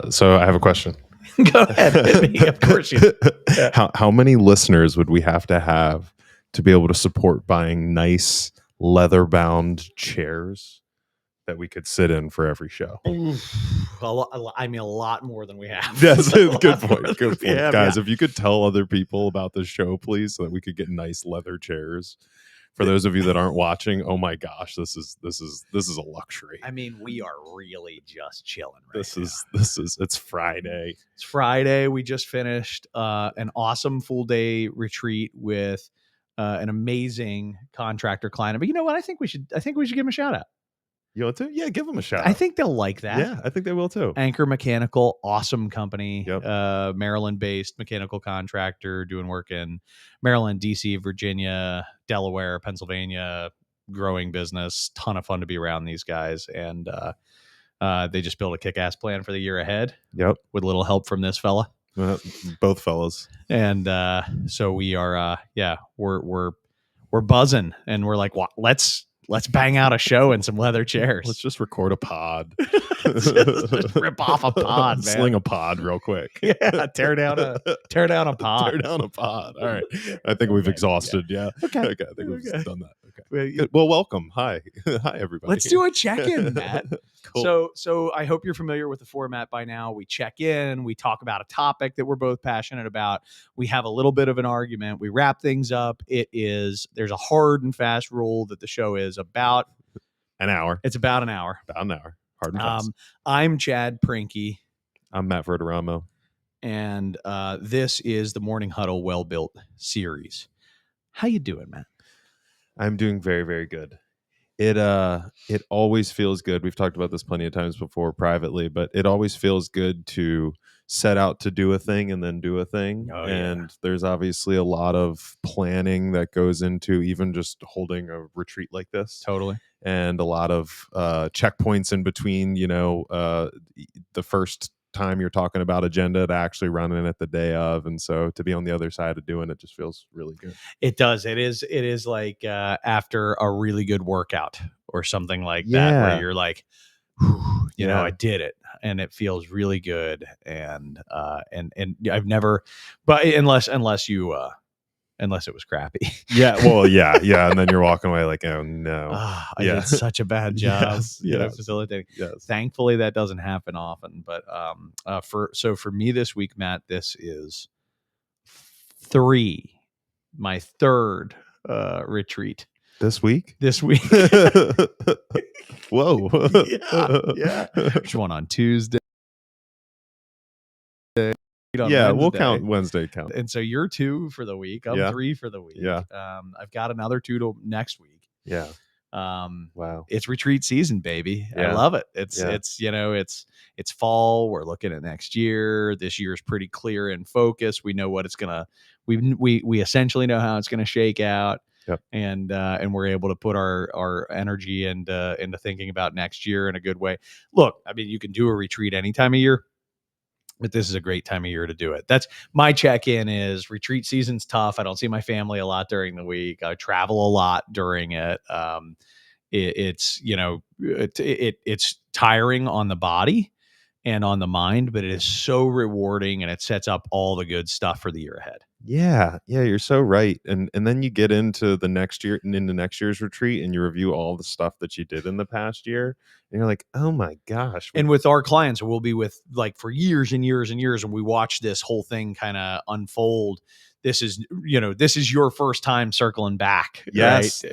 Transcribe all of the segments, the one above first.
So I have a question. Go ahead. Hit me. Of course you do. Yeah. How many listeners would we have to be able to support buying nice leather-bound chairs that we could sit in for every show? I mean, a lot more than we have. That's A a lot good more point. than Good we point, have, guys. yeah. If you could tell other people about the show, please, so that we could get nice leather chairs. For those of you that aren't watching, oh my gosh, this is a luxury. I mean, we are really just chilling right This now. is it's Friday. It's Friday. We just finished an awesome full day retreat with an amazing contractor client. But you know what? I think we should give him a shout out. You want to? Yeah, give them a shout. I think they'll like that. Yeah, I think they will too. Anchor Mechanical, awesome company, Yep. Maryland-based mechanical contractor doing work in Maryland, DC, Virginia, Delaware, Pennsylvania, growing business, ton of fun to be around these guys. And they just built a kick-ass plan for the year ahead. Yep. With a little help from this fella. Both fellas. And so we are, we're buzzing, and we're like, let's bang out a show and some leather chairs. Let's just record a pod. just rip off a pod, man. Sling a pod real quick. Yeah, tear down a pod. Tear down a pod. All right. I think we've exhausted. Yeah. Okay. I think we've done that. Okay. Good. Well, welcome. Hi. Hi, everybody. Let's do a check-in, Matt. Cool. So I hope you're familiar with the format by now. We check in, we talk about a topic that we're both passionate about. We have a little bit of an argument. We wrap things up. There's a hard and fast rule that the show is about an hour. It's about an hour. About an hour. Hard and fast. I'm Chad Prinky. I'm Matt Verderamo. And this is the Morning Huddle Well Built series. How you doing, Matt? I'm doing very, very good. It always feels good. We've talked about this plenty of times before privately, but it always feels good to set out to do a thing and then do a thing. Oh, and there's obviously a lot of planning that goes into even just holding a retreat like this. Totally. And a lot of checkpoints in between, the first time you're talking about agenda to actually running it the day of, and so to be on the other side of doing it just feels really good. It does. It is like after a really good workout or something like that, where you're like, you know, I did it, and it feels really good. And I've never, but unless it was crappy. Yeah. Well, yeah. And then you're walking away like, oh no. I did such a bad job facilitating. Yes. Thankfully that doesn't happen often. But for me this week, Matt, this is my third retreat. This week? Whoa. Yeah. There's one on Tuesday. We'll count Wednesday. And so you're 2 for the week. I'm 3 for the week. Yeah. I've got another 2 to next week. Yeah. Wow. It's retreat season, baby. Yeah. I love it. It's fall. We're looking at next year. This year's pretty clear in focus. We know what it's gonna. We essentially know how it's gonna shake out. Yep. And we're able to put our energy into thinking about next year in a good way. Look, I mean, you can do a retreat any time of year, but this is a great time of year to do it. That's my check-in. Is retreat season's tough. I don't see my family a lot during the week. I travel a lot during it. It's tiring on the body and on the mind, but it is so rewarding, and it sets up all the good stuff for the year ahead. Yeah, you're so right. And then you get into the next year and into next year's retreat, and you review all the stuff that you did in the past year, and you're like, oh my gosh. And with our clients, we'll be with like for years and years and years, and we watch this whole thing kind of unfold. This is your first time circling back. Yes. Right?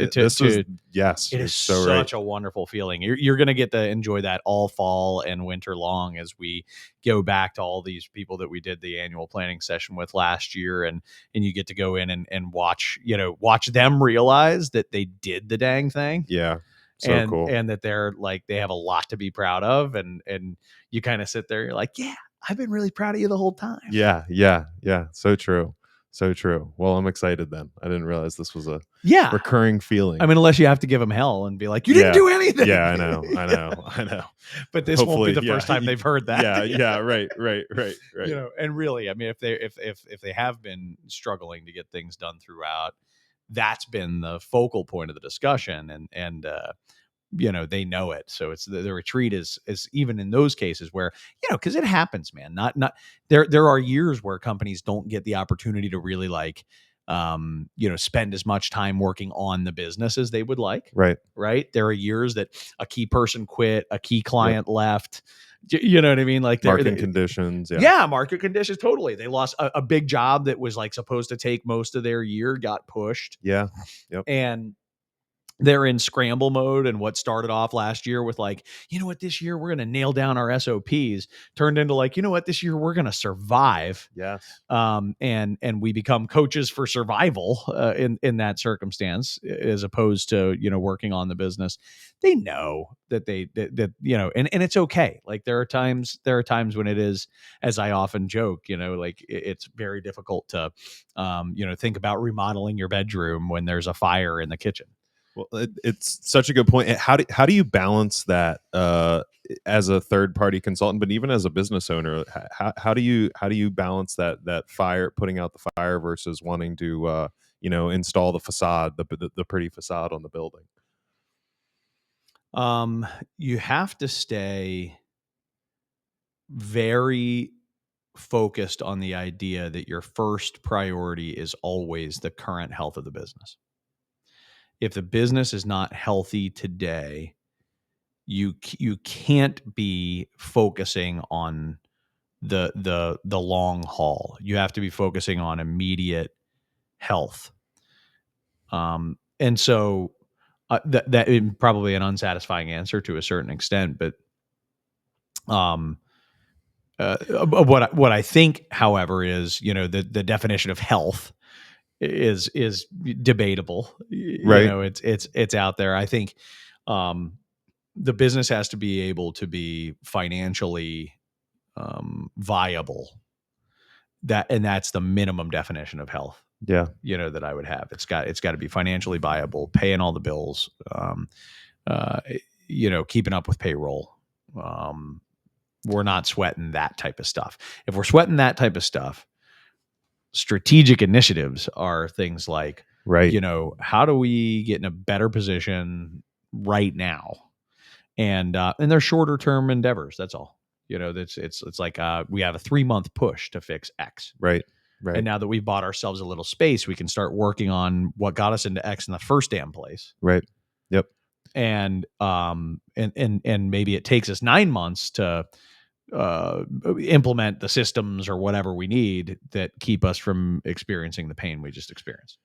Yes. It is so such a wonderful feeling. You're going to get to enjoy that all fall and winter long as we go back to all these people that we did the annual planning session with last year. And you get to go in and watch them realize that they did the dang thing. Yeah. So cool. And that they're like, they have a lot to be proud of. And you kind of sit there, you're like, yeah, I've been really proud of you the whole time. Yeah. So true. So true. Well, I'm excited then. I didn't realize this was a recurring feeling. I mean, unless you have to give them hell and be like, you didn't do anything. Yeah, I know. But this won't be the first time they've heard that. Yeah. Right. And really, I mean, if they have been struggling to get things done throughout, that's been the focal point of the discussion. And they know it. So it's the retreat is even in those cases where, because it happens, man. Not there are years where companies don't get the opportunity to really like spend as much time working on the business as they would like. Right. Right. There are years that a key person quit, a key Yep. client left. You know what I mean? Like Market conditions. yeah, market conditions. Totally. They lost a big job that was like supposed to take most of their year, got pushed. Yeah. Yep. And they're in scramble mode, and what started off last year with like, this year we're going to nail down our SOPs turned into like, this year we're going to survive. Yes. And we become coaches for survival in that circumstance, as opposed to working on the business. They know that and it's okay. Like there are times when it is, as I often joke, like it's very difficult to think about remodeling your bedroom when there's a fire in the kitchen. Well, it's such a good point. How do you balance that as a third party consultant, but even as a business owner? How do you balance that fire, putting out the fire versus wanting to install the facade, the pretty facade on the building? You have to stay very focused on the idea that your first priority is always the current health of the business. If the business is not healthy today, you can't be focusing on the long haul. You have to be focusing on immediate health. And so that is probably an unsatisfying answer to a certain extent, but what I think, however, is the definition of health is debatable. Right. It's out there. I think the business has to be able to be financially viable. That's the minimum definition of health. Yeah. That I would have. It's got to be financially viable, paying all the bills, keeping up with payroll. We're not sweating that type of stuff. If we're sweating that type of stuff, strategic initiatives are things like, right. How do we get in a better position right now? And they're shorter term endeavors. That's all. It's like we have a 3-month push to fix X. Right. Right. And now that we've bought ourselves a little space, we can start working on what got us into X in the first damn place. Right. Yep. And maybe it takes us 9 months to implement the systems or whatever we need that keep us from experiencing the pain we just experienced.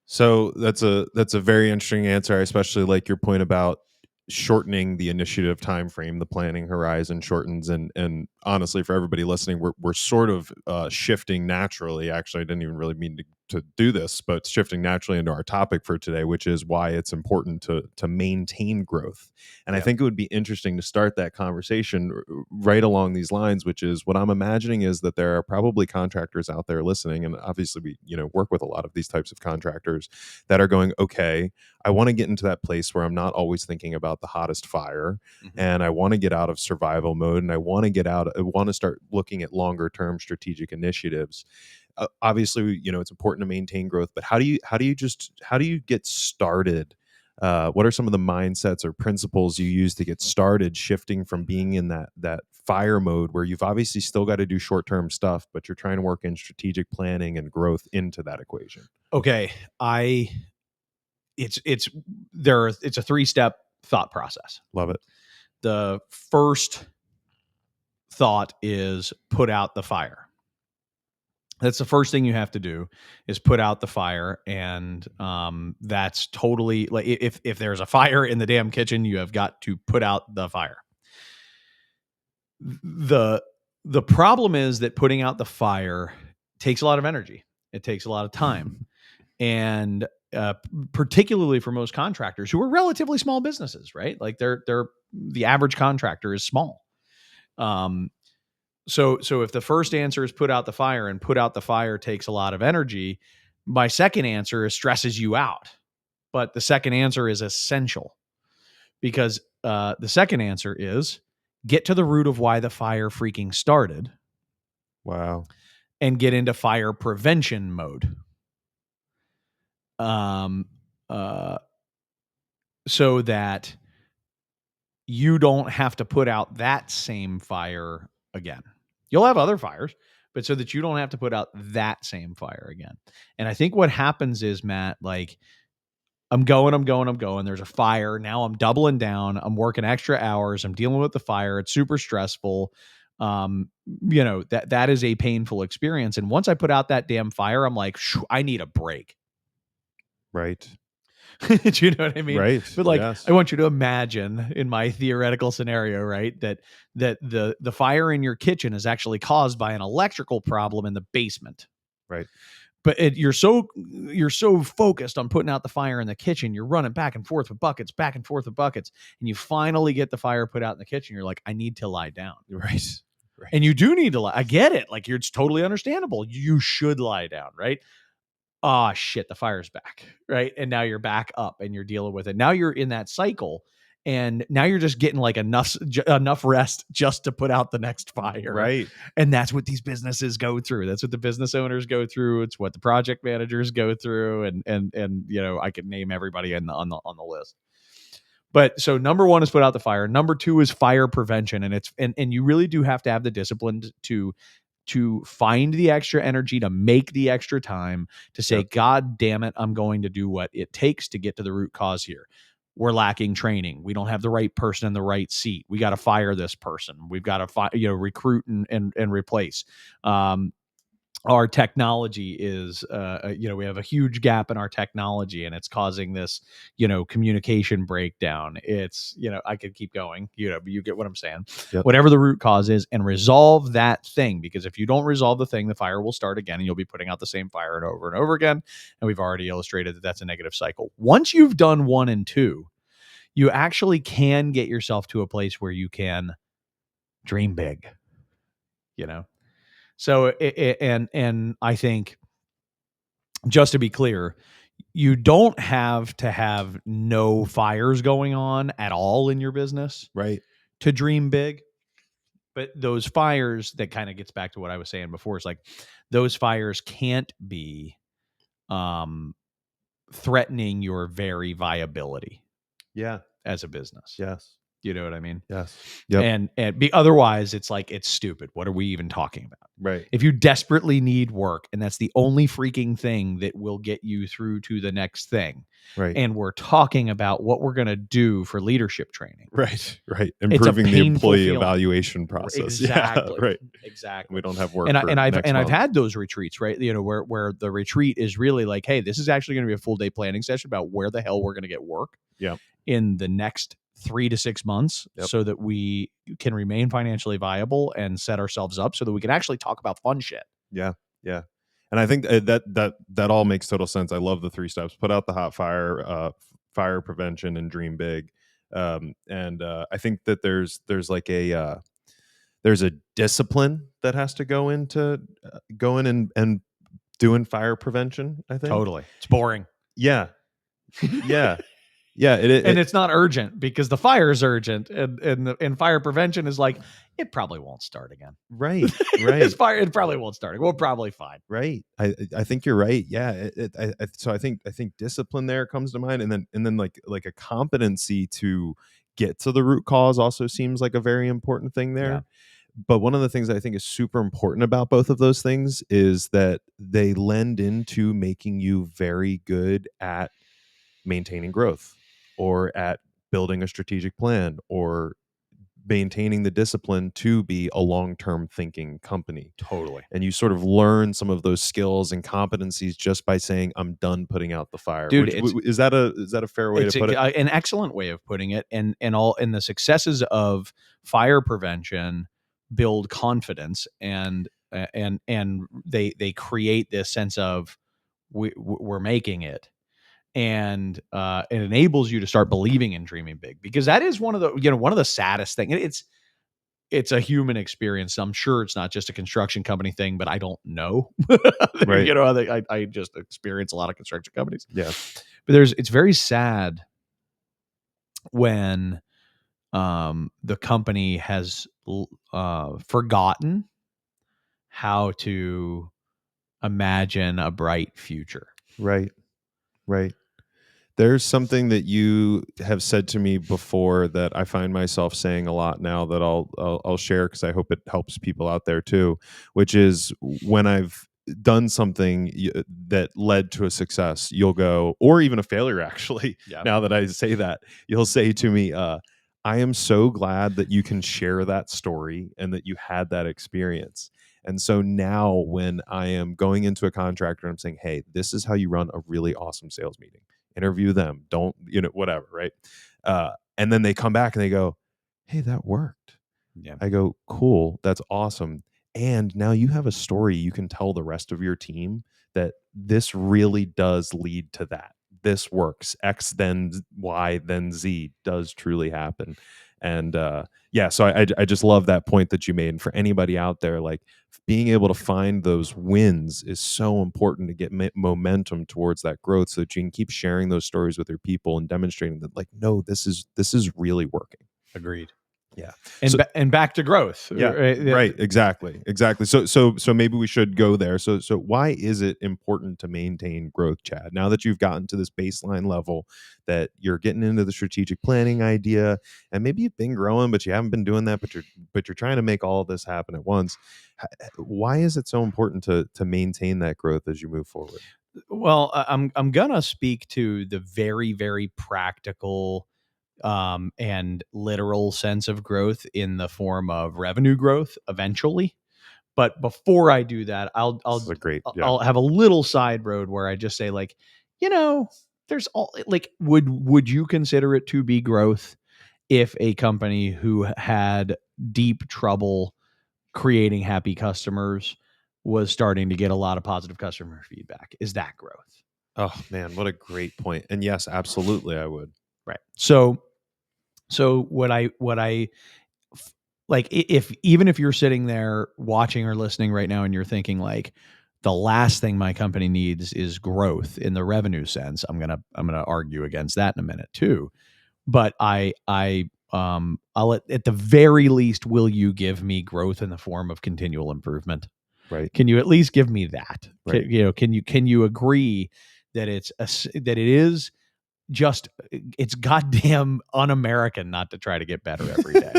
So that's a very interesting answer. I especially like your point about shortening the initiative time frame. The planning horizon shortens, and honestly, for everybody listening, we're sort of shifting naturally. Actually, I didn't even really mean to do this, but shifting naturally into our topic for today, which is why it's important to maintain growth. And I think it would be interesting to start that conversation right along these lines, which is what I'm imagining is that there are probably contractors out there listening, and obviously we work with a lot of these types of contractors that are going, okay, I want to get into that place where I'm not always thinking about the hottest fire, and I want to get out of survival mode, and I want to start looking at longer term strategic initiatives. Obviously, it's important to maintain growth, but how do you get started? What are some of the mindsets or principles you use to get started shifting from being in that fire mode where you've obviously still got to do short-term stuff, but you're trying to work in strategic planning and growth into that equation? Okay. It's a 3-step thought process. Love it. The first thought is put out the fire. That's the first thing you have to do, is put out the fire. And that's totally like, if there's a fire in the damn kitchen, you have got to put out the fire. The problem is that putting out the fire takes a lot of energy. It takes a lot of time. And particularly for most contractors who are relatively small businesses, right? Like the average contractor is small. So if the first answer is put out the fire, and put out the fire takes a lot of energy, my second answer is stresses you out. But the second answer is essential, because the second answer is get to the root of why the fire freaking started. Wow. And get into fire prevention mode. So that you don't have to put out that same fire again. You'll have other fires, but so that you don't have to put out that same fire again. And I think what happens is, Matt, like, I'm going. There's a fire. Now I'm doubling down. I'm working extra hours. I'm dealing with the fire. It's super stressful. That is a painful experience. And once I put out that damn fire, I'm like, I need a break. Right. Do you know what I mean? Right. But like, Yes. I want you to imagine in my theoretical scenario, right, that the fire in your kitchen is actually caused by an electrical problem in the basement. Right. But you're so focused on putting out the fire in the kitchen, you're running back and forth with buckets, and you finally get the fire put out in the kitchen. You're like, I need to lie down. Right. Right. And you do need to lie. I get it. Like, it's totally understandable. You should lie down, right? Oh shit, the fire's back, right? And now you're back up and you're dealing with it. Now you're in that cycle, and now you're just getting like enough rest just to put out the next fire. Right. And that's what these businesses go through. That's what the business owners go through. It's what the project managers go through, and I could name everybody on the list. But so number one is put out the fire. Number two is fire prevention, and you really do have to have the discipline to find the extra energy, to make the extra time, to say, Yep. God damn it, I'm going to do what it takes to get to the root cause here. We're lacking training. We don't have the right person in the right seat. We got to fire this person. We've got to recruit and replace. Our technology is, we have a huge gap in our technology, and it's causing this, communication breakdown. It's, I could keep going, but you get what I'm saying. Yep. Whatever the root cause is, and resolve that thing, because if you don't resolve the thing, the fire will start again, and you'll be putting out the same fire and over again. And we've already illustrated that that's a negative cycle. Once you've done 1 and 2, you actually can get yourself to a place where you can dream big, So, and I think, just to be clear, you don't have to have no fires going on at all in your business Right. to dream big. But those fires, that kind of gets back to what I was saying before. It's like, those fires can't be threatening your very viability Yeah. as a business. Yes. You know what I mean? Yes. Yep. And be otherwise, it's like, it's stupid. What are we even talking about? Right. If you desperately need work, and that's the only freaking thing that will get you through to the next thing, Right. and we're talking about what we're going to do for leadership training, Right. Right. It's a Improving the painful employee feeling. evaluation process. Exactly. Yeah. Right. Exactly. We don't have work. And for I've next month. had those retreats, right? Where the retreat is really like, hey, this is actually going to be a full day planning session about where the hell we're going to get work. Yep. In the next 3 to 6 months, Yep. so that we can remain financially viable and set ourselves up so that we can actually talk about fun shit. Yeah. Yeah. And I think that all makes total sense. I love the 3 steps: put out the hot fire, fire prevention, and dream big. I think that there's like there's a discipline that has to go into going and doing fire prevention. I think Totally. It's boring. Yeah. Yeah. Yeah, and it's not urgent, because the fire is urgent, and fire prevention is like, it probably won't start again. Right. Right. It probably won't start. We're probably fine. Right. I think you're right. Yeah. So I think discipline there comes to mind, and then like a competency to get to the root cause also seems like a very important thing there. Yeah. But one of the things I think is super important about both of those things is that they lend into making you very good at maintaining growth, or at building a strategic plan, or maintaining the discipline to be a long-term thinking company. Totally. And you sort of learn some of those skills and competencies just by saying, I'm done putting out the fire. Dude, is that a fair way to put it? An excellent way of putting it. And the successes of fire prevention build confidence, and they create this sense of, we're making it. And it enables you to start believing in dreaming big, because that is one of the saddest things. It's a human experience. I'm sure it's not just a construction company thing, but I don't know. Right. I just experience a lot of construction companies. Yeah. But it's very sad when the company has forgotten how to imagine a bright future. Right. Right. There's something that you have said to me before that I find myself saying a lot now that I'll share because I hope it helps people out there too, which is when I've done something that led to a success, you'll go, or even a failure actually. Yeah. Now that I say that, you'll say to me, I am so glad that you can share that story and that you had that experience. And so now when I am going into a contractor, I'm saying, hey, this is how you run a really awesome sales meeting. Interview them. Don't, whatever, right? And then they come back and they go, hey, that worked. Yeah. I go, cool, that's awesome. And now you have a story you can tell the rest of your team that this really does lead to that. This works. X then Y then Z does truly happen. And yeah, so I just love that point that you made. And for anybody out there, like being able to find those wins is so important to get momentum towards that growth, so that you can keep sharing those stories with your people and demonstrating that, like, no, this is really working. Agreed. Yeah. And So and back to growth. yeah, right, exactly. So maybe we should go there. So why is it important to maintain growth, Chad? Now that you've gotten to this baseline level, that you're getting into the strategic planning idea, and maybe you've been growing, but you haven't been doing that, but you're trying to make all of this happen at once. Why is it so important to maintain that growth as you move forward? Well, I'm gonna speak to the very, very practical and literal sense of growth in the form of revenue growth eventually. But before I do that, This is a great, yeah. I'll have a little side road where I just say, like, you know, there's all, like, would you consider it to be growth if a company who had deep trouble creating happy customers was starting to get a lot of positive customer feedback? Is that growth? Oh man, what a great point. And yes, absolutely, I would. Right. So what I like, if even if you're sitting there watching or listening right now and you're thinking, like, the last thing my company needs is growth in the revenue sense, I'm gonna argue against that in a minute too. But I'll at the very least, will you give me growth in the form of continual improvement? Right. Can you at least give me that? Right. Can you agree that that it is just, it's goddamn un-American not to try to get better every day.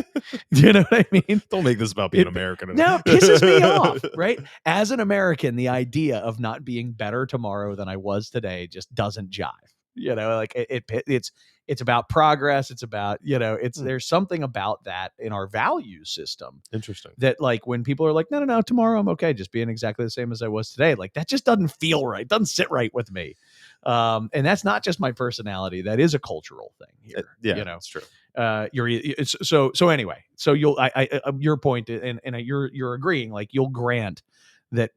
Do you know what I mean? Don't make this about being American. Now pisses me off, right? As an American, the idea of not being better tomorrow than I was today just doesn't jive. Like, it's about progress. It's about, there's something about that in our value system Interesting. that, like, when people are like, no, no, no, tomorrow I'm okay, just being exactly the same as I was today, like, that just doesn't feel right. Doesn't sit right with me. And that's not just my personality. That is a cultural thing here. Yeah, it's true. So anyway, so your point, and you're agreeing, like, you'll grant that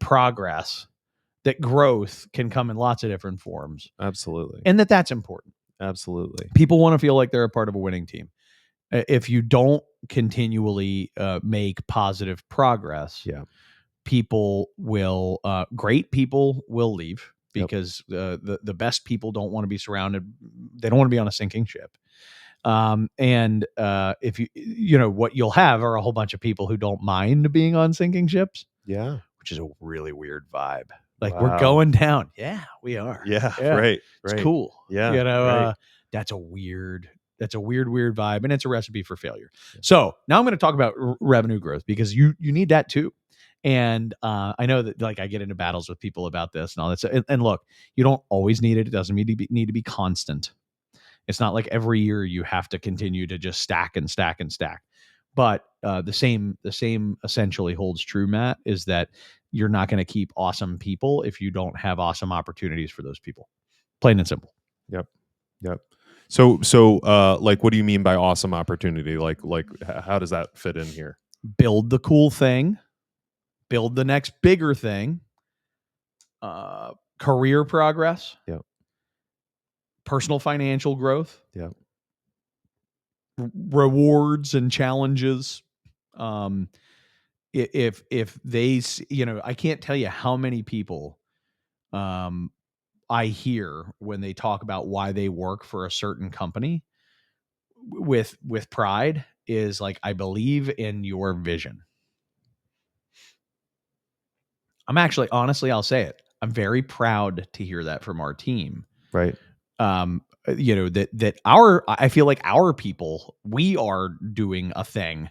that growth can come in lots of different forms, Absolutely. and that's important. Absolutely. People want to feel like they're a part of a winning team. If you don't continually make positive progress, Yeah. great people will leave, Yep. because the best people don't want to be surrounded. They don't want to be on a sinking ship. And if what you'll have are a whole bunch of people who don't mind being on sinking ships, Yeah. which is a really weird vibe. Like, we're Wow. going down. Yeah, we are. Yeah. Yeah. Right. It's Right. cool. Yeah. Right. That's a weird vibe, and it's a recipe for failure. So now I'm going to talk about revenue growth, because you need that too. And I know that, like, I get into battles with people about this and all that. And look, you don't always need it. It doesn't need to be constant. It's not like every year you have to continue to just stack and stack and stack. But the same essentially holds true, Matt, is that you're not going to keep awesome people if you don't have awesome opportunities for those people. Plain and simple. Yep. So like, what do you mean by awesome opportunity? Like how does that fit in here? Build the cool thing, build the next bigger thing, career progress, Yep. personal financial growth, Yep. rewards and challenges. If they, I can't tell you how many people I hear when they talk about why they work for a certain company with pride, is like, I believe in your vision. I'm actually, honestly, I'll say it, I'm very proud to hear that from our team. Right. I feel like our people, we are doing a thing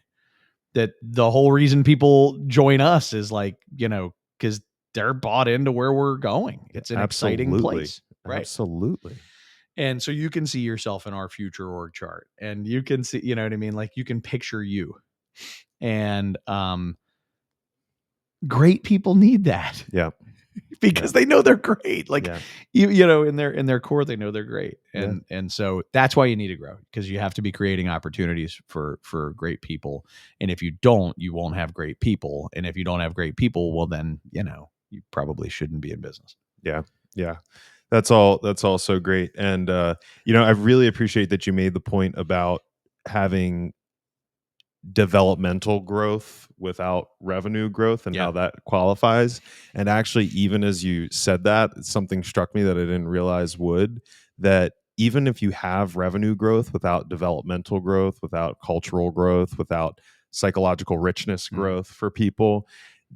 that the whole reason people join us is like, because they're bought into where we're going. It's an exciting Absolutely. place. Right. Absolutely. And so you can see yourself in our future org chart, and you can see, you know what I mean? Like, you can picture you. And great people need that. Yeah. Because they know they're great. Like, Yeah. in their core, they know they're great. Yeah. And so that's why you need to grow, because you have to be creating opportunities for great people. And if you don't, you won't have great people. And if you don't have great people, well, then, you probably shouldn't be in business. Yeah. Yeah. That's all so great. And I really appreciate that you made the point about having developmental growth without revenue growth and Yeah. how that qualifies. And actually, even as you said that, something struck me that I didn't realize would, that even if you have revenue growth without developmental growth, without cultural growth, without psychological richness growth for people,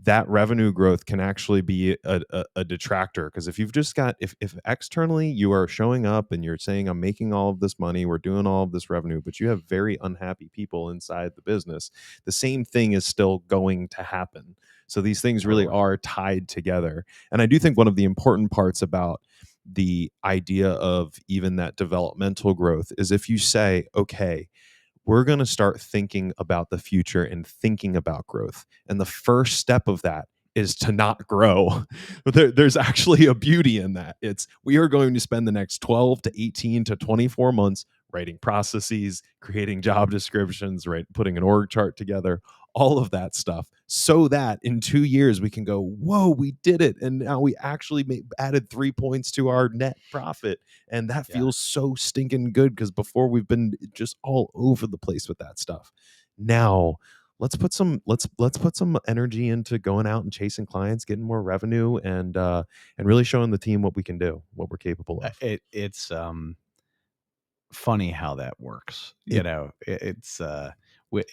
that revenue growth can actually be a detractor. Because if you've just got, if externally you are showing up and you're saying, I'm making all of this money, we're doing all of this revenue, but you have very unhappy people inside the business, the same thing is still going to happen. So these things really are tied together. And I do think one of the important parts about the idea of even that developmental growth is if you say, okay, we're going to start thinking about the future and thinking about growth. And the first step of that is to not grow. There's actually a beauty in that. It's, we are going to spend the next 12 to 18 to 24 months writing processes, creating job descriptions, right, putting an org chart together, all of that stuff, so that in 2 years we can go, whoa, we did it. And now we actually added 3 points to our net profit. And that feels so stinking good, because before we've been just all over the place with that stuff. Now let's put some energy into going out and chasing clients, getting more revenue, and really showing the team what we can do, what we're capable of. It's funny how that works. It's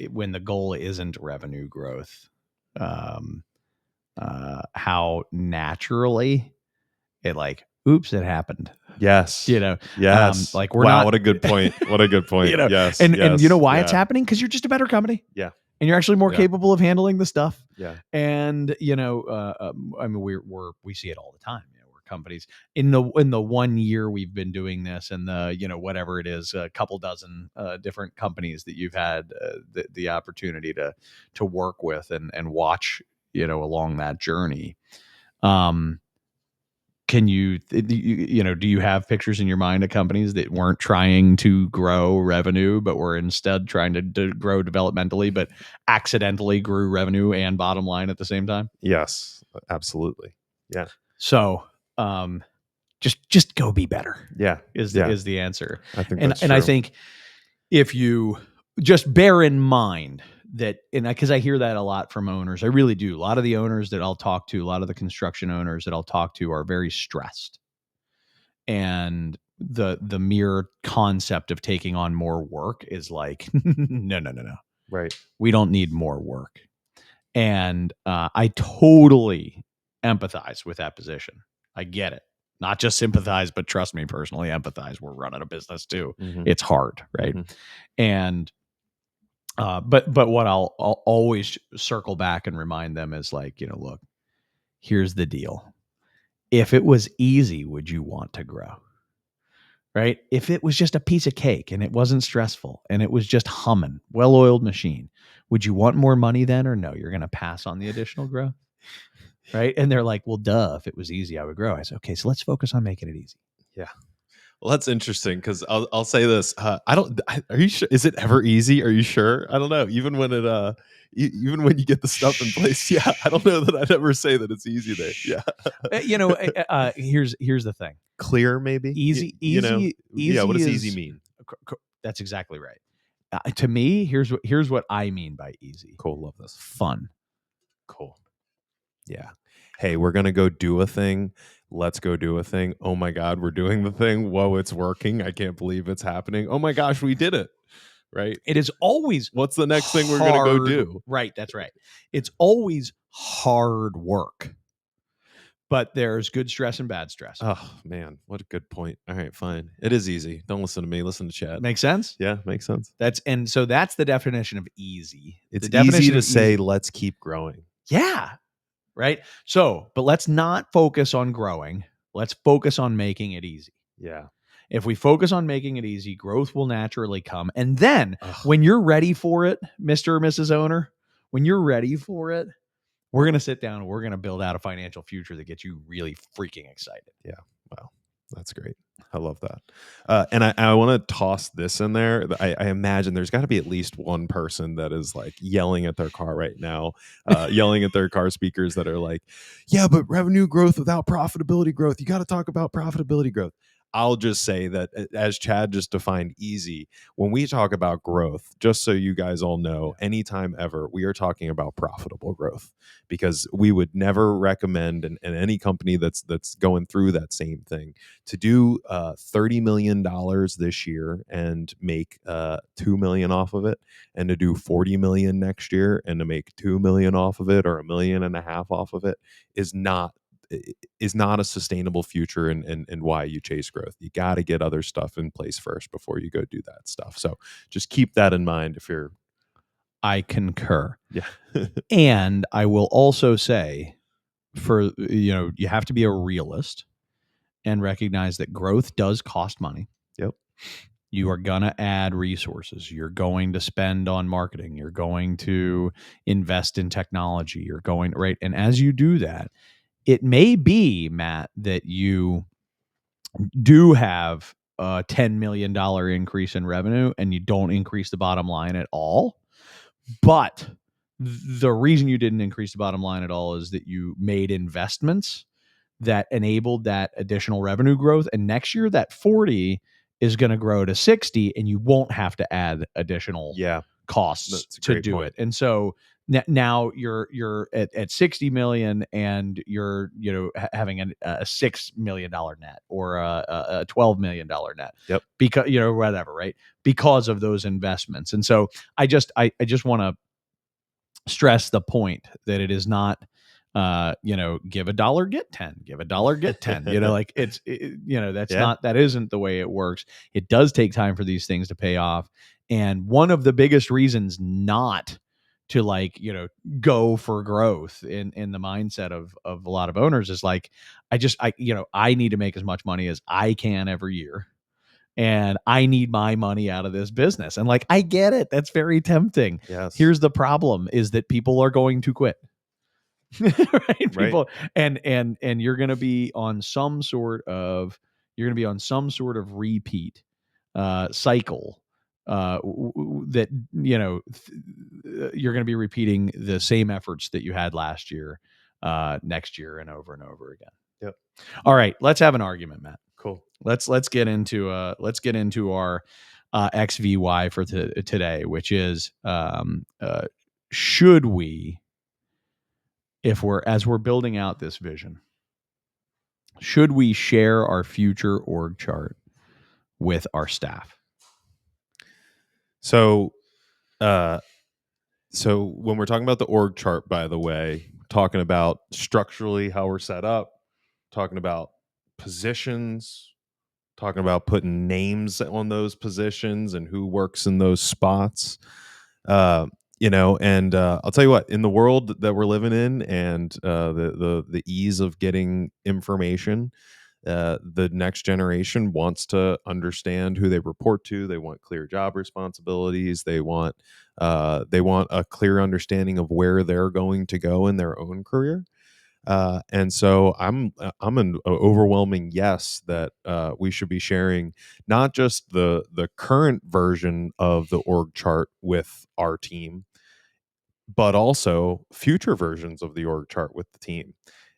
when the goal isn't revenue growth, how naturally it, like, oops, it happened. Yes. Yes. Like, we're wow, not, what a good point. What a good point. Yes. and yes, you know why it's yeah, happening? Because you're just a better company. Yeah. And you're actually more Yeah. capable of handling the stuff. Yeah. And, I mean, we see it all the time. We're companies in the 1 year we've been doing this, and whatever it is, a couple dozen different companies that you've had the opportunity to work with and watch, along that journey. Can you, do you have pictures in your mind of companies that weren't trying to grow revenue, but were instead trying to grow developmentally, but accidentally grew revenue and bottom line at the same time? Yes, absolutely. Yeah. So, just go be better. Yeah. Is Yeah. the answer. I think And that's I true. think if you just bear in mind that, and because I hear that a lot from owners, I really do. A lot of the owners that I'll talk to, a lot of the construction owners that I'll talk to are very stressed. And the mere concept of taking on more work is like, no. Right. We don't need more work. And I totally empathize with that position. I get it. Not just sympathize, but trust me, personally empathize. We're running a business too. Mhm. It's hard, right? Mhm. And but what I'll always circle back and remind them is like, look, here's the deal. If it was easy, would you want to grow? Right? If it was just a piece of cake and it wasn't stressful and it was just humming, well-oiled machine, would you want more money then, or no? You're going to pass on the additional growth, right? And they're like, well, duh. If it was easy, I would grow. I said, okay, so let's focus on making it easy. Yeah. Well, that's interesting, because I'll say this. Are you sure? Is it ever easy? Are you sure? I don't know. Even when even when you get the stuff in place, yeah, I don't know that I'd ever say that it's easy there. Yeah. Here's the thing. Clear, maybe. Easy. Yeah. What does easy is- mean? That's exactly right. To me, here's what I mean by easy. Cool. Love this. Fun. Cool. Yeah. Hey, we're gonna go do a thing. Let's go do a thing. Oh my God, we're doing the thing. Whoa, it's working. I can't believe it's happening. Oh my gosh, we did it. Right. It is always What's the next thing we're gonna go do? Right. That's right. It's always hard work. but there's good stress and bad stress. Oh man, what a good point. All right, fine. It is easy. Don't listen to me. Listen to Chad. Make sense? Yeah, makes sense. So that's the definition of easy. It's The easy definition to of say, easy. let's keep growing. Yeah. Right. So, but let's not focus on growing. Let's focus on making it easy. Yeah. If we focus on making it easy, growth will naturally come. And then Ugh. when you're ready for it, Mr. or Mrs. Owner, when you're ready for it, we're going to sit down and we're going to build out a financial future that gets you really freaking excited. Yeah. Wow. That's great. I love that. And I want to toss this in there. I imagine there's got to be at least one person that is like yelling at their car right now, yelling at their car speakers that are like, yeah, but revenue growth without profitability growth. You got to talk about profitability growth. I'll just say that, as Chad just defined easy, when we talk about growth, just so you guys all know, anytime ever, we are talking about profitable growth, because we would never recommend, and any company that's going through that same thing, to do $30 million this year and make $2 million off of it, and to do 40 million next year and to make 2 million off of it, or $1.5 million off of it, is not a sustainable future, and why you chase growth. You got to get other stuff in place first before you go do that stuff. So just keep that in mind if you're. I concur. Yeah. And I will also say, you have to be a realist and recognize that growth does cost money. Yep. You are going to add resources. You're going to spend on marketing. You're going to invest in technology. You're going, right? And as you do that, it may be, Matt, that you do have a $10 million increase in revenue and you don't increase the bottom line at all. But the reason you didn't increase the bottom line at all is that you made investments that enabled that additional revenue growth. And next year, that 40 is going to grow to 60, and you won't have to add additional costs to do it. And so now you're at 60 million, and you're having a $6 million net, or a $12 million net. Yep. Because whatever, right? Because of those investments. And so I just want to stress the point that it is not give a dollar, get 10, give a dollar, get 10, like that isn't the way it works. It does take time for these things to pay off. And one of the biggest reasons not to go for growth in the mindset of a lot of owners is like, I need to make as much money as I can every year, and I need my money out of this business. And like, I get it. That's very tempting. Yes. Here's the problem, is that people are going to quit. Right? People, and you're going to be on some sort of repeat cycle that you're going to be repeating the same efforts that you had last year, next year, and over again. Yep. All right, let's have an argument, Matt. Cool. Let's get into our XVY for today, which is should we, as we're building out this vision, should we share our future org chart with our staff? So when we're talking about the org chart, by the way, talking about structurally how we're set up, talking about positions, talking about putting names on those positions and who works in those spots. And I'll tell you what, in the world that we're living in, and the ease of getting information, the next generation wants to understand who they report to. They want clear job responsibilities. They want a clear understanding of where they're going to go in their own career. And so I'm an overwhelming yes that we should be sharing not just the current version of the org chart with our team, but also future versions of the org chart with the team.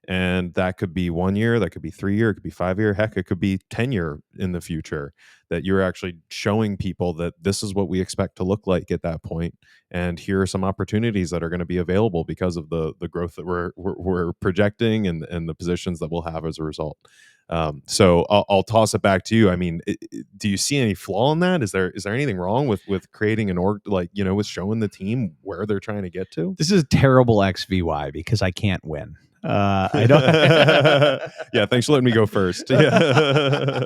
And that could be 1 year, that could be 3 year, it could be 5 year, heck, it could be 10 year in the future, that you're actually showing people that this is what we expect to look like at that point. And here are some opportunities that are going to be available because of the growth that we're projecting, and the positions that we'll have as a result. So I'll toss it back to you. I mean, do you see any flaw in that? Is there anything wrong with creating an org, with showing the team where they're trying to get to? This is a terrible XVY because I can't win. I don't. Yeah, thanks for letting me go first. Yeah.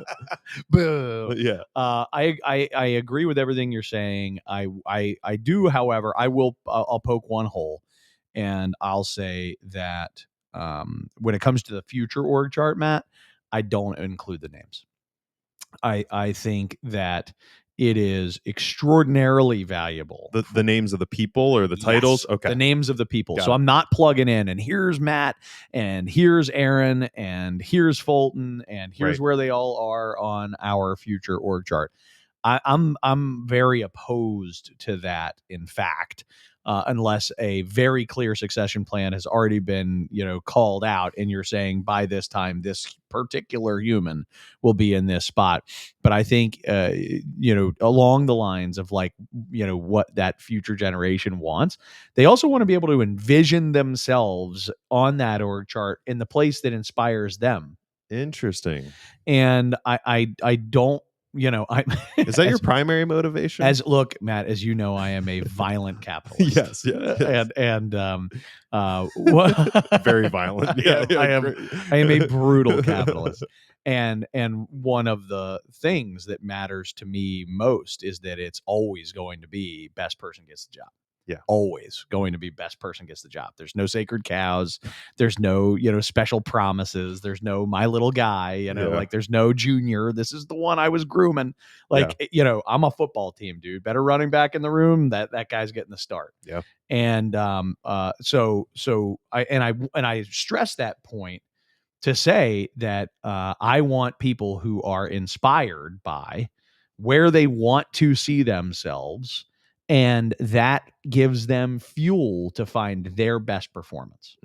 Boo. Yeah. I agree with everything you're saying. I do, however, I'll poke one hole, and I'll say that when it comes to the future org chart, Matt, I don't include the names. I think that it is extraordinarily valuable. The names of the people or the titles? Yes, Okay. the names of the people. Got So it. I'm not plugging in and here's Matt and here's Aaron and here's Fulton and here's Right. where they all are on our future org chart. I'm very opposed to that, in fact, unless a very clear succession plan has already been, called out, and you're saying by this time this particular human will be in this spot. But I think, along the lines of like, what that future generation wants, they also want to be able to envision themselves on that org chart in the place that inspires them. Interesting. And I don't, I Is that your primary motivation? look, Matt, as you know, I am a violent capitalist. Yes. Very violent. I am great. a brutal capitalist. And one of the things that matters to me most is that it's always going to be best person gets the job. Yeah. Always going to be best person gets the job. There's no sacred cows. There's no, special promises. There's no my little guy, like there's no junior. This is the one I was grooming. Like, I'm a football team, dude. Better running back in the room. That guy's getting the start. Yeah. And so I stress that point to say that I want people who are inspired by where they want to see themselves, and that gives them fuel to find their best performance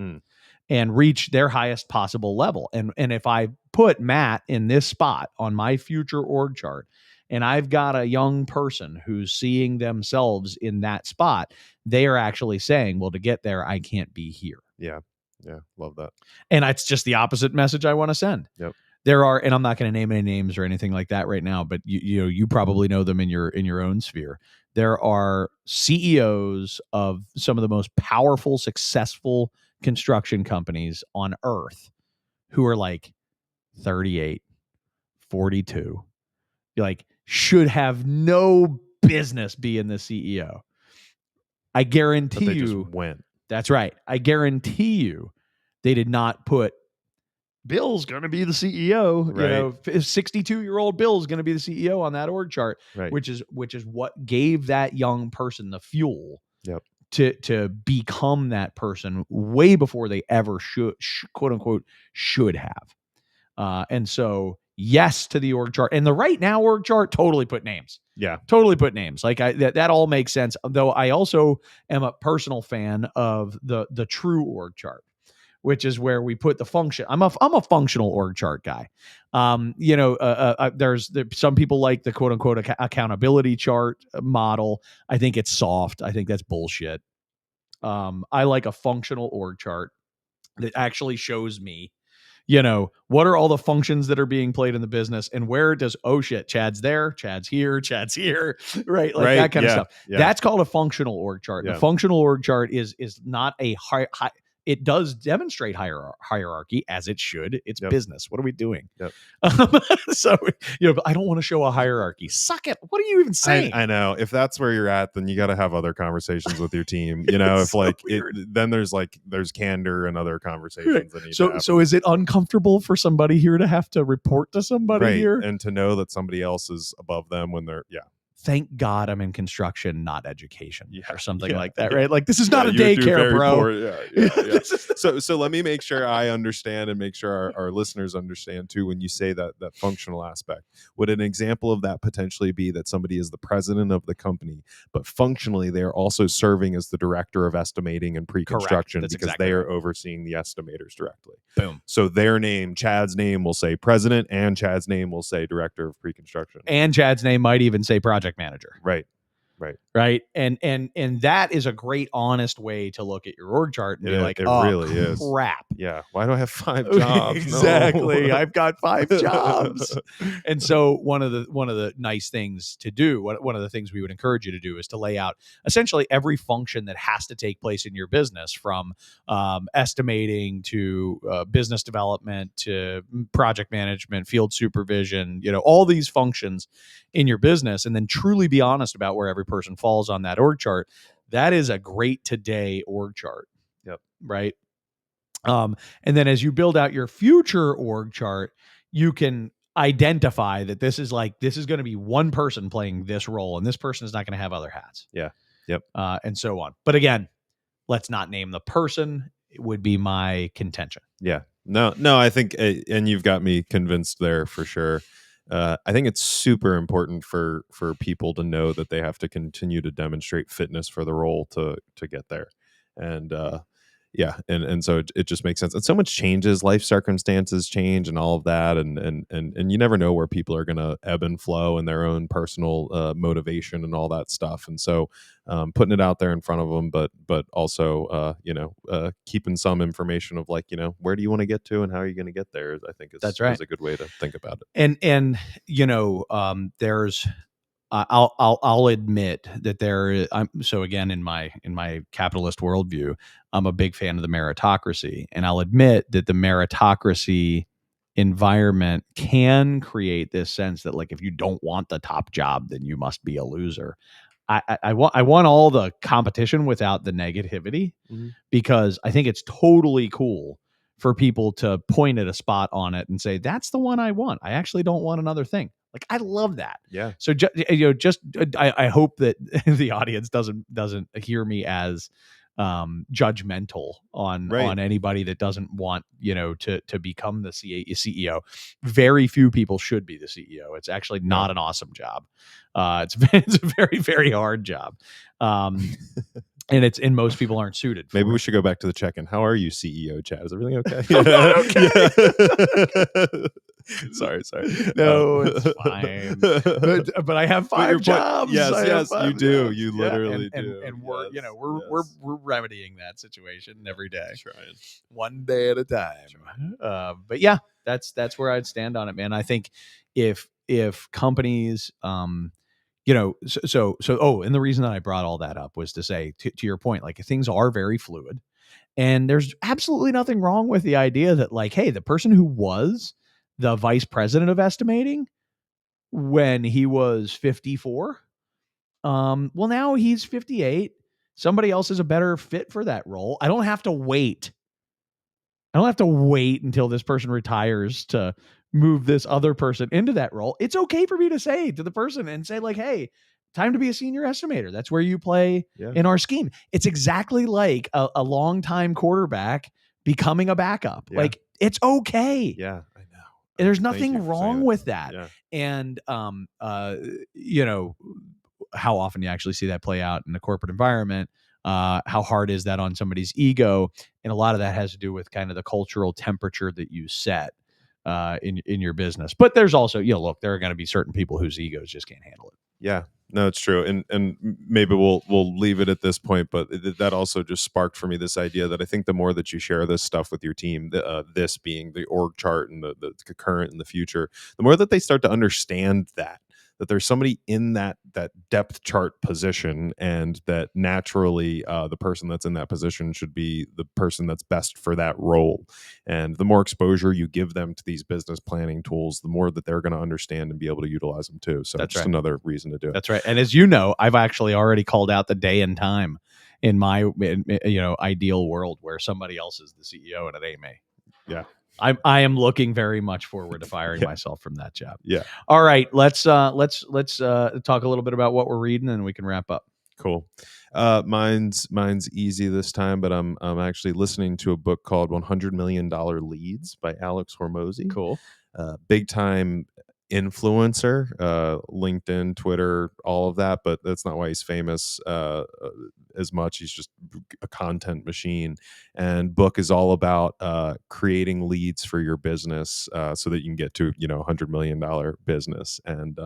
and reach their highest possible level. And if I put Matt in this spot on my future org chart, and I've got a young person who's seeing themselves in that spot, they are actually saying, well, to get there, I can't be here. Yeah. Love that. And it's just the opposite message I want to send. Yep. There are, and I'm not going to name any names or anything like that right now, but you probably know them in your own sphere. There are CEOs of some of the most powerful, successful construction companies on earth who are like 38, 42, like should have no business being the CEO. I guarantee But they you just went. That's right. I guarantee you they did not put Bill's going to be the CEO. Right. 62-year-old Bill's going to be the CEO on that org chart, Right. which is what gave that young person the fuel Yep. to become that person way before they ever should, quote unquote, should have. And so, yes to the org chart. And the right now org chart, totally put names. Yeah. Totally put names. Like that all makes sense. Though I also am a personal fan of the true org chart, which is where we put the function. I'm a functional org chart guy. There's some people like the quote unquote accountability chart model. I think it's soft. I think that's bullshit. I like a functional org chart that actually shows me, what are all the functions that are being played in the business, and where does, oh shit, Chad's there, Chad's here, right? Like that kind of stuff. Yeah. That's called a functional org chart. Yeah. The functional org chart is not a high. It does demonstrate hierarchy, as it should. It's business. What are we doing? Yep. So, but I don't want to show a hierarchy. Suck it. What are you even saying? I know. If that's where you're at, then you got to have other conversations with your team. If so then there's candor and other conversations. Right. That so is it uncomfortable for somebody here to have to report to somebody here and to know that somebody else is above them when they're Thank God I'm in construction, not education, or something like that, right? Like, this is not a daycare, bro. So let me make sure I understand and make sure our listeners understand too. When you say that functional aspect, would an example of that potentially be that somebody is the president of the company, but functionally they're also serving as the director of estimating and pre-construction because they are overseeing the estimators directly. Boom. So their name, Chad's name, will say president, and Chad's name will say director of pre-construction, and Chad's name might even say project manager. Right. Right. Right. And that is a great, honest way to look at your org chart and be like, It oh, really is. crap. Yeah. Why do I have 5 jobs? Exactly. No. I've got 5 jobs. And so one of the nice things to do, one of the things we would encourage you to do is to lay out essentially every function that has to take place in your business, from estimating to business development to project management, field supervision, all these functions in your business, and then truly be honest about where every person falls on that org chart. That is a great today org chart. Yep. Right. And then as you build out your future org chart, you can identify that this is going to be one person playing this role, and this person is not going to have other hats. Yeah. Yep. And so on. But again, let's not name the person. It would be my contention. Yeah. No, I think, and you've got me convinced there for sure. I think it's super important for people to know that they have to continue to demonstrate fitness for the role to get there. And yeah, and so it just makes sense. And so much changes, life circumstances change, and all of that, and you never know where people are going to ebb and flow in their own personal motivation and all that stuff. And so putting it out there in front of them, but also keeping some information of like, where do you want to get to and how are you going to get there, I think That's right. is a good way to think about it. And there's I'll admit that so again, in my capitalist worldview, I'm a big fan of the meritocracy, and I'll admit that the meritocracy environment can create this sense that, like, if you don't want the top job, then you must be a loser. I want all the competition without the negativity, because I think it's totally cool for people to point at a spot on it and say, that's the one I want. I actually don't want another thing. Like, I love that. Yeah. So I hope that the audience doesn't hear me as judgmental on anybody that doesn't want to become the CEO. Very few people should be the CEO. It's actually not an awesome job. It's a very, very hard job. And most people aren't suited for Maybe we it. should go back to the check-in. How are you, CEO Chad? Is everything okay? Okay. Sorry. No, it's fine. But I have 5 jobs. Yes, you do. Jobs. You literally do. And we're remedying that situation every day, Trying. one day at a time. But yeah, that's where I'd stand on it, man. I think if companies, and the reason that I brought all that up was to say, to your point, like, things are very fluid, and there's absolutely nothing wrong with the idea that, like, hey, the person who was the vice president of estimating when he was 54, well, now he's 58. Somebody else is a better fit for that role. I don't have to wait until this person retires to move this other person into that role. It's okay for me to say to the person and say, like, hey, time to be a senior estimator. That's where you play in our scheme. It's exactly like a longtime quarterback becoming a backup. Yeah. Like, it's okay. Yeah, I know. There's nothing wrong with that. Yeah. And how often you actually see that play out in the corporate environment. How hard is that on somebody's ego? And a lot of that has to do with kind of the cultural temperature that you set in your business. But there's also, look, there are going to be certain people whose egos just can't handle it. Yeah, no, it's true. And maybe we'll leave it at this point, but that also just sparked for me this idea that I think the more that you share this stuff with your team, this being the org chart and the current and the future, the more that they start to understand that there's somebody in that depth chart position, and that naturally the person that's in that position should be the person that's best for that role. And the more exposure you give them to these business planning tools, the more that they're going to understand and be able to utilize them too. So that's just another reason to do it. That's right. And as you know, I've actually already called out the day and time in my ideal world where somebody else is the CEO and it ain't me. Yeah. I am looking very much forward to firing myself from that job. Yeah. All right, let's talk a little bit about what we're reading, and we can wrap up. Cool. Mine's easy this time, but I'm actually listening to a book called $100 Million Leads by Alex Hormozi. Cool. Big time influencer, LinkedIn, Twitter, all of that, but that's not why he's famous as much. He's just a content machine. And Book is all about creating leads for your business so that you can get to, $100 million business. And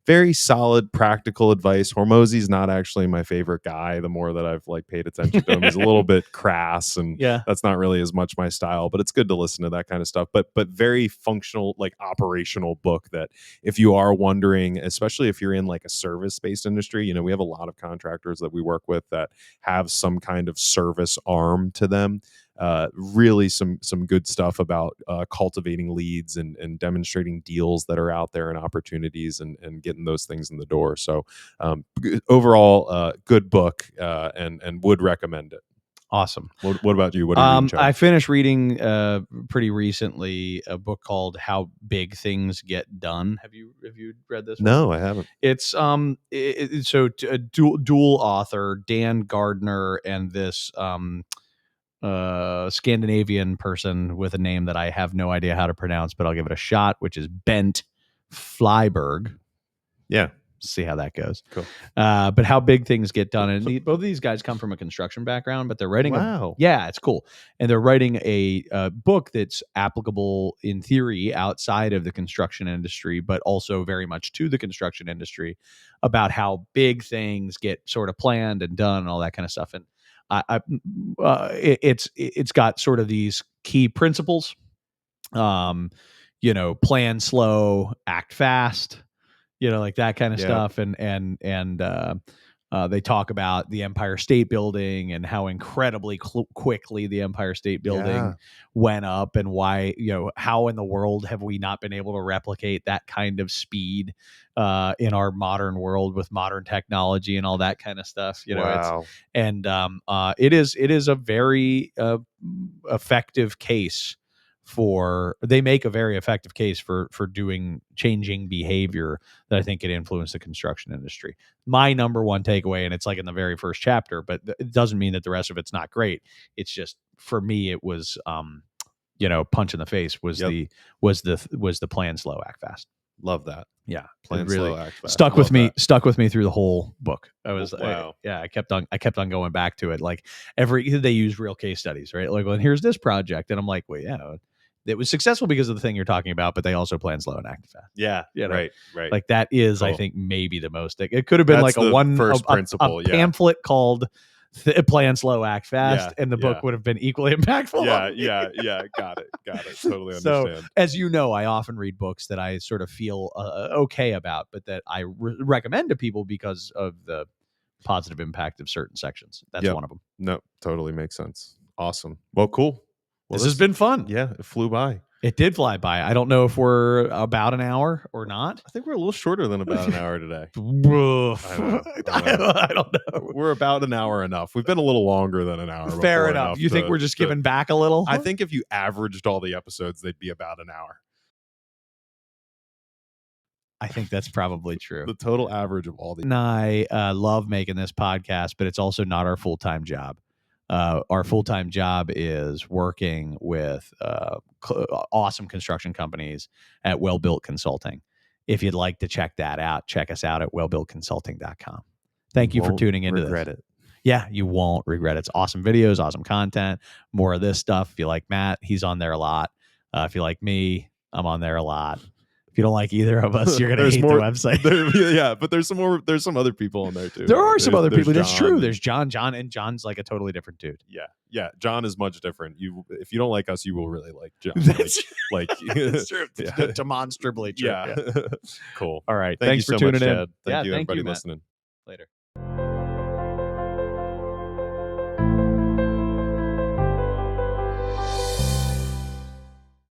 very solid practical advice. Hormozy's not actually my favorite guy. The more that I've paid attention to him, he's a little bit crass, and Yeah. that's not really as much my style, but it's good to listen to that kind of stuff. But very functional, operational book that if you are wondering, especially if you're in a service-based industry, we have a lot of contractors that we work with that have some kind of service arm to them. Really some good stuff about cultivating leads and demonstrating deals that are out there and opportunities and getting those things in the door. So overall, good book, and would recommend it. Awesome. What about you? What are you reading, Chad? I finished reading pretty recently a book called How Big Things Get Done. Have you read this one? No, I haven't. It's a dual author, Dan Gardner, and this Scandinavian person with a name that I have no idea how to pronounce, but I'll give it a shot, which is Bent Flyberg. Yeah. See how that goes. Cool. But How Big Things Get Done. And both of these guys come from a construction background, but they're writing it's cool. And they're writing a book that's applicable in theory outside of the construction industry, but also very much to the construction industry, about how big things get sort of planned and done and all that kind of stuff. And it's got sort of these key principles, plan slow, act fast, like that kind of stuff. And they talk about the Empire State Building and how incredibly quickly the Empire State Building went up, and why, how in the world have we not been able to replicate that kind of speed in our modern world with modern technology and all that kind of stuff. It is a very effective case they make a very effective case for changing behavior that I think could influence the construction industry. My number one takeaway, and it's in the very first chapter, but it doesn't mean that the rest of it's not great. It's just, for me, it was, punch in the face was the plan slow, act fast. Love that. Yeah. Plan slow, act fast. Stuck with me through the whole book. I was, I kept on going back to it. They use real case studies, right? Well, here's this project. And I'm like, well, yeah, it was successful because of the thing you're talking about, but they also plan slow and act fast. Yeah. Right. That is, cool. I think, maybe the most. It could have been principle. A pamphlet called Plan Slow, Act Fast, and the book would have been equally impactful. Yeah. Got it. Totally understand. So, as you know, I often read books that I sort of feel okay about, but that I recommend to people because of the positive impact of certain sections. That's one of them. No, totally makes sense. Awesome. Well, cool. Well, this has been fun. Yeah, it flew by. It did fly by. I don't know if we're about an hour or not. I think we're a little shorter than about an hour today. I don't know. We're about an hour enough. We've been a little longer than an hour. Fair enough. You think we're just giving back a little? I think if you averaged all the episodes, they'd be about an hour. I think that's probably true. The total average of all the... And I love making this podcast, but it's also not our full-time job. Our full-time job is working with awesome construction companies at Well Built Consulting. If you'd like to check that out, check us out at wellbuiltconsulting.com. Thank you for tuning into regret it. Yeah, you won't regret it. It's awesome videos, awesome content, more of this stuff. If you like Matt, he's on there a lot. If you like me, I'm on there a lot. If you don't like either of us, you're gonna hate the website. But there's some other people on there too. There are some other people. That's true. There's John, and John's a totally different dude. Yeah. John is much different. If you don't like us, you will really like John. That's true. Demonstrably true. Yeah. Cool. All right. Thanks for so tuning much, in. Chad. Thank you, everybody listening. Later.